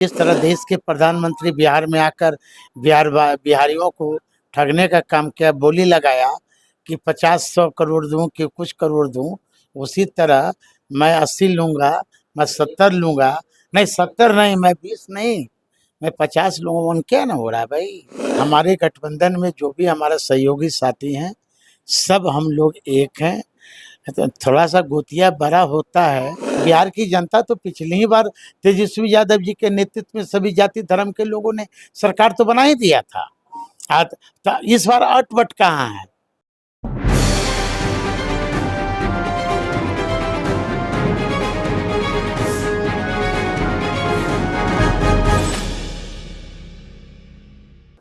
जिस तरह देश के प्रधानमंत्री बिहार में आकर बिहारियों को ठगने का काम किया, बोली लगाया कि 50-100 करोड़ दूं कि कुछ करोड़ दूं, उसी तरह मैं 80 लूंगा, मैं 70 लूंगा, नहीं 70 नहीं, मैं 20 नहीं, मैं 50 लूंगा। उनके ना हो रहा है भाई। हमारे गठबंधन में जो भी हमारा सहयोगी साथी हैं, सब हम लोग एक हैं। तो थोड़ा सा गोतिया बड़ा होता है। बिहार की जनता तो पिछली ही बार तेजस्वी यादव जी के नेतृत्व में सभी जाति धर्म के लोगों ने सरकार तो बना ही दिया था। तो इस बार अटपट कहाँ है?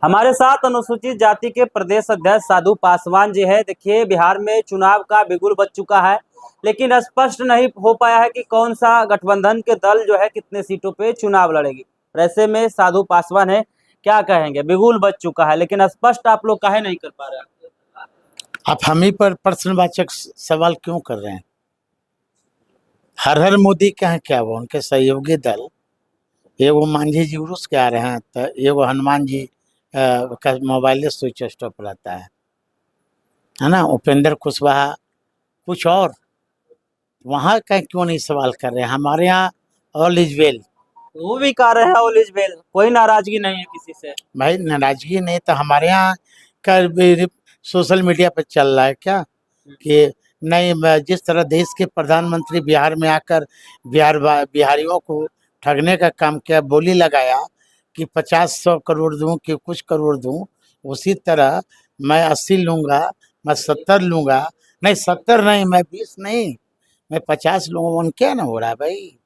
हमारे साथ अनुसूचित जाति के प्रदेश अध्यक्ष साधु पासवान जी है। देखिए, बिहार में चुनाव का बिगुल बज चुका है, लेकिन स्पष्ट नहीं हो पाया है कि कौन सा गठबंधन के दल जो है कितने सीटों पे चुनाव लड़ेगी। ऐसे में साधु पासवान है, क्या कहेंगे? बिगुल बज चुका है, लेकिन स्पष्ट आप लोग काहे नहीं कर पा रहे हैं? आप हम ही पर प्रश्नवाचक सवाल क्यों कर रहे हैं? हर हर मोदी क्या है, क्या वो उनके सहयोगी दल, एगो मांझी जी उर्स के आ रहे हैं, तो एगो हनुमान जी का मोबाइल स्विच ऑफ रहता है ना। उपेंद्र कुशवाहा कुछ और, वहाँ का क्यों नहीं सवाल कर रहे हैं? हमारे यहाँ ऑल इज वेल। वो भी कह रहे हैं ऑल इज वेल, कोई नाराजगी नहीं है किसी से। भाई नाराजगी नहीं तो हमारे यहाँ का सोशल मीडिया पर चल रहा है क्या कि नहीं, जिस तरह देश के प्रधानमंत्री बिहार में आकर बिहारियों को ठगने का काम किया, बोली लगाया कि 50-100 करोड़ दूं कि कुछ करोड़ दूं, उसी तरह मैं 80 लूंगा, मैं 70 लूंगा, नहीं 70 नहीं, मैं 20 नहीं, मैं 50 लूंगा। उनके ना हो रहा है भाई।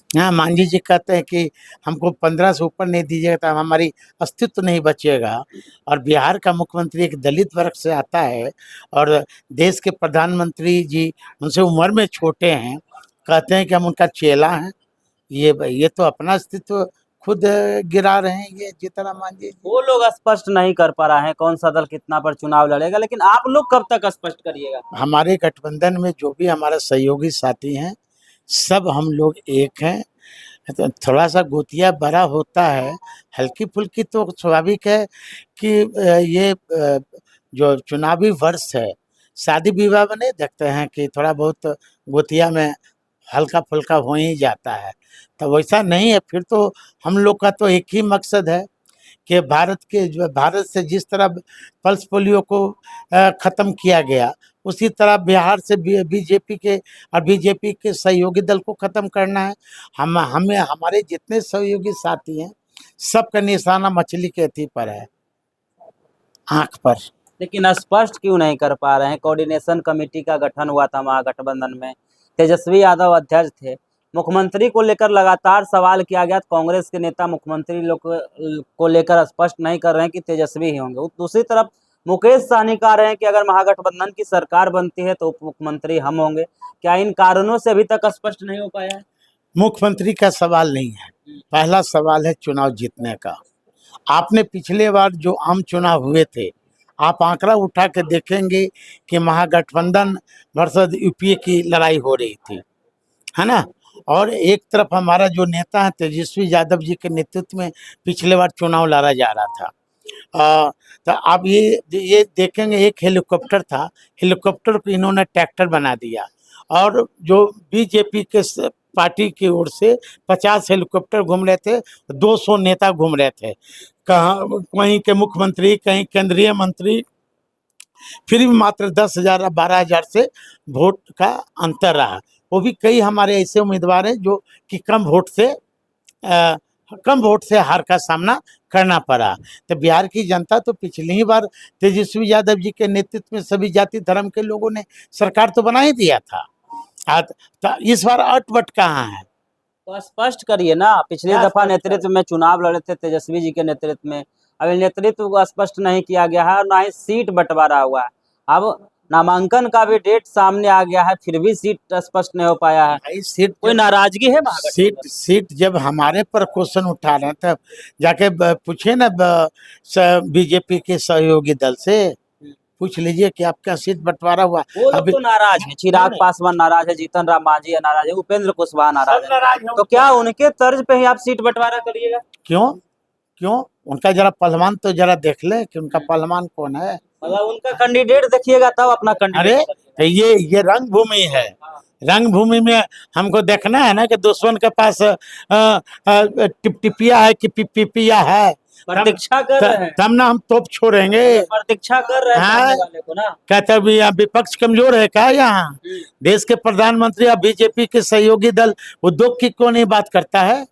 हाँ, मांझी जी कहते हैं कि हमको 15 से ऊपर नहीं दीजिएगा तो हमारी अस्तित्व नहीं बचेगा। और बिहार का मुख्यमंत्री एक दलित वर्ग से आता है और देश के प्रधानमंत्री जी उनसे उम्र में छोटे हैं, कहते हैं कि हम उनका चेला हैं। ये तो अपना अस्तित्व खुद गिरा रहे हैं ये जीतन मांझी जी। वो लोग स्पष्ट नहीं कर पा रहे हैं कौन सा दल कितना पर चुनाव लड़ेगा, लेकिन आप लोग कब तक स्पष्ट करिएगा? हमारे गठबंधन में जो भी हमारा सहयोगी साथी हैं, सब हम लोग एक हैं। तो थोड़ा सा गोतिया बड़ा होता है, हल्की फुल्की तो स्वाभाविक है कि ये जो चुनावी वर्ष है, शादी विवाह में नहीं देखते हैं कि थोड़ा बहुत गोतिया में हल्का फुल्का हो ही जाता है। तो वैसा नहीं है। फिर तो हम लोग का तो एक ही मकसद है कि भारत से जिस तरह पल्स पोलियो को खत्म किया गया, उसी तरह बिहार से बीजेपी के और बीजेपी के सहयोगी दल को खत्म करना है। हमें हमारे जितने सहयोगी साथी हैं, सबका निशाना मछली के अथी पर है, आंख पर। लेकिन स्पष्ट क्यों नहीं कर पा रहे हैं? कोऑर्डिनेशन कमेटी का गठन हुआ था महागठबंधन में, तेजस्वी यादव अध्यक्ष थे। मुख्यमंत्री को लेकर लगातार सवाल किया गया, कांग्रेस के नेता मुख्यमंत्री लोग को लेकर स्पष्ट नहीं कर रहे हैं कि तेजस्वी ही होंगे। दूसरी तरफ मुकेश सहनी कह रहे हैं कि अगर महागठबंधन की सरकार बनती है तो उप मुख्यमंत्री हम होंगे। क्या इन कारणों से अभी तक स्पष्ट नहीं हो पाया है? मुख्यमंत्री का सवाल नहीं है, पहला सवाल है चुनाव जीतने का। आपने पिछले बार जो आम चुनाव हुए थे, आप आंकड़ा उठा के देखेंगे कि महागठबंधन वर्सेस यूपीए की लड़ाई हो रही थी, है ना। और एक तरफ हमारा जो नेता है तेजस्वी यादव जी के नेतृत्व में पिछले बार चुनाव लड़ा जा रहा था। तो आप ये देखेंगे, एक हेलीकॉप्टर था, हेलीकॉप्टर को इन्होंने ट्रैक्टर बना दिया। और जो बीजेपी के पार्टी की ओर से 50 हेलीकॉप्टर घूम रहे थे, 200 नेता घूम रहे थे, कहाँ कहीं के मुख्यमंत्री, कहीं केंद्रीय मंत्री, फिर भी मात्र 10,000 12,000 से वोट का अंतर रहा। वो भी कई हमारे ऐसे उम्मीदवार हैं जो कि कम वोट से हार का सामना करना पड़ा। तो बिहार की जनता तो पिछली ही बार तेजस्वी यादव जी के नेतृत्व में सभी जाति धर्म के लोगों ने सरकार तो बना ही दिया था। तो इस बार अटपट कहाँ है? तो स्पष्ट करिए ना। पिछली दफा नेतृत्व में चुनाव लड़े थे तेजस्वी जी के नेतृत्व में, अभी नेतृत्व को स्पष्ट नहीं किया गया है और ना ही सीट बंटवारा हुआ है। अब नामांकन का भी डेट सामने आ गया है, फिर भी सीट स्पष्ट नहीं हो पाया है। सीट कोई नाराजगी है? सीट जब हमारे पर क्वेश्चन उठा रहे हैं तब जाके पूछे ना बीजेपी के सहयोगी दल से, पूछ लीजिए कि आपका सीट बंटवारा हुआ। वो लोग अभी तो नाराज है, चिराग पासवान नाराज है, जीतन राम मांझी नाराज है, उपेंद्र कुशवाहा नाराज है। तो क्या उनके तर्ज पे ही आप सीट बंटवारा करिएगा? क्यों क्यों उनका जरा पहलवान तो जरा देख ले कि उनका पहलवान कौन है। मतलब उनका कैंडिडेट देखिएगा तब अपना अरे कैंडिडेट तो ये रंग भूमि है। रंग भूमि में हमको देखना है ना कि दुश्मन के पास टिपटिपिया है कि पिपिया है। प्रतीक्षा कर रहे हैं, तब ना हम तोप छोड़ेंगे। प्रतीक्षा कर रहे हैं हाँ। सामने वाले को ना। कहते भी यहाँ विपक्ष कमजोर है क्या? यहाँ देश के प्रधानमंत्री या बीजेपी के सहयोगी दल उद्योग की क्यों नहीं बात करता है?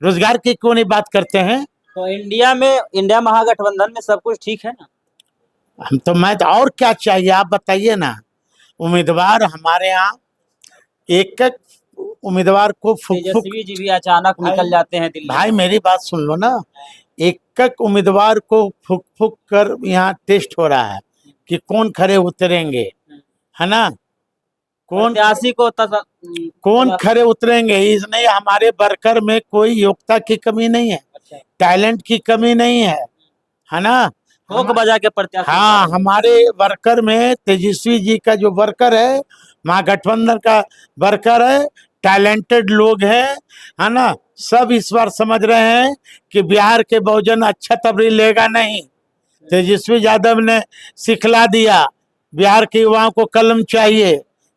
रोजगार की क्यों नहीं बात करते हैं? तो इंडिया महागठबंधन में सब कुछ ठीक है ना? हम तो मैं तो और क्या चाहिए आप बताइए ना। उम्मीदवार हमारे यहाँ एक एक उम्मीदवार को फुक फुक। तेजस्वी जी भी अचानक निकल जाते हैं दिल्ली। भाई मेरी बात सुन लो ना। एक एक उम्मीदवार को फुक फुक कर यहाँ टेस्ट हो रहा है कि कौन खरे उतरेंगे, है ना? कौन प्रत्याशी को कौन खरे उतरेंगे। इसलिए हमारे वर्कर में कोई योग्यता की कमी नहीं है, टैलेंट की कमी नहीं है ना? ठोक बजा के प्रत्याशी। हाँ, हमारे वर्कर में तेजस्वी जी का जो वर्कर है, महागठबंधन का वर्कर है, टैलेंटेड लोग हैं, है ना? सब इस बार समझ रहे हैं कि बिहार के बहुजन अच्छा तबरी लेगा नहीं। तेजस्वी यादव ने सिखला दिया बिहार के युवाओं को कलम चाहिए,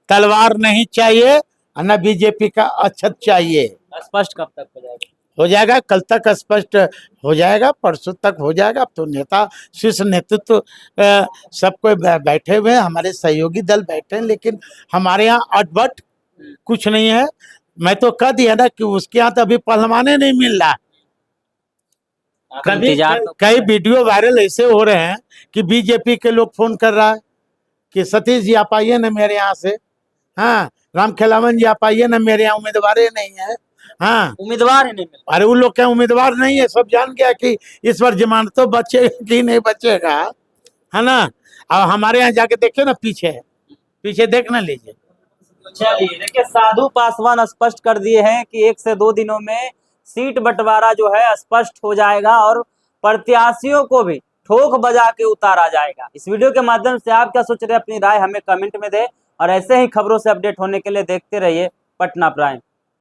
तलवार नहीं चाहिए, है ना? बीजेपी का अक्षत चाहिए। स्पष्ट कब तक हो जाएगा? हो जाएगा, कल तक स्पष्ट हो जाएगा, परसों तक हो जाएगा। अब तो नेता शीर्ष नेतृत्व सब कोई बैठे हुए हैं, हमारे सहयोगी दल बैठे हैं, लेकिन हमारे यहाँ अटबट कुछ नहीं है। मैं तो कह दिया ना कि उसके यहाँ तो अभी पहलवाने नहीं मिल रहा। कई वीडियो वायरल ऐसे हो रहे हैं कि बीजेपी के लोग फोन कर रहा है कि सतीश जी आप आइए ना मेरे यहाँ से, हाँ राम खेलावन जी आप आइए ना मेरे यहाँ, उम्मीदवार नहीं है। हाँ, उम्मीदवार ही नहीं मिल। अरे उन लोग क्या उम्मीदवार नहीं है? सब जान गया कि इस बार जमानत तो बचेगा कि नहीं बचेगा, है ना? अब हमारे यहाँ जाके देखिए ना, पीछे देख ना लीजिए। चलिए देखिए, साधु पासवान स्पष्ट कर दिए हैं कि 1 से 2 दिनों में सीट बंटवारा जो है स्पष्ट हो जाएगा और प्रत्याशियों को भी ठोक बजा के उतारा जाएगा। इस वीडियो के माध्यम से आप क्या सोच रहे हैं, अपनी राय हमें कमेंट में दें और ऐसे ही खबरों से अपडेट होने के लिए देखते रहिए पटना प्राइम।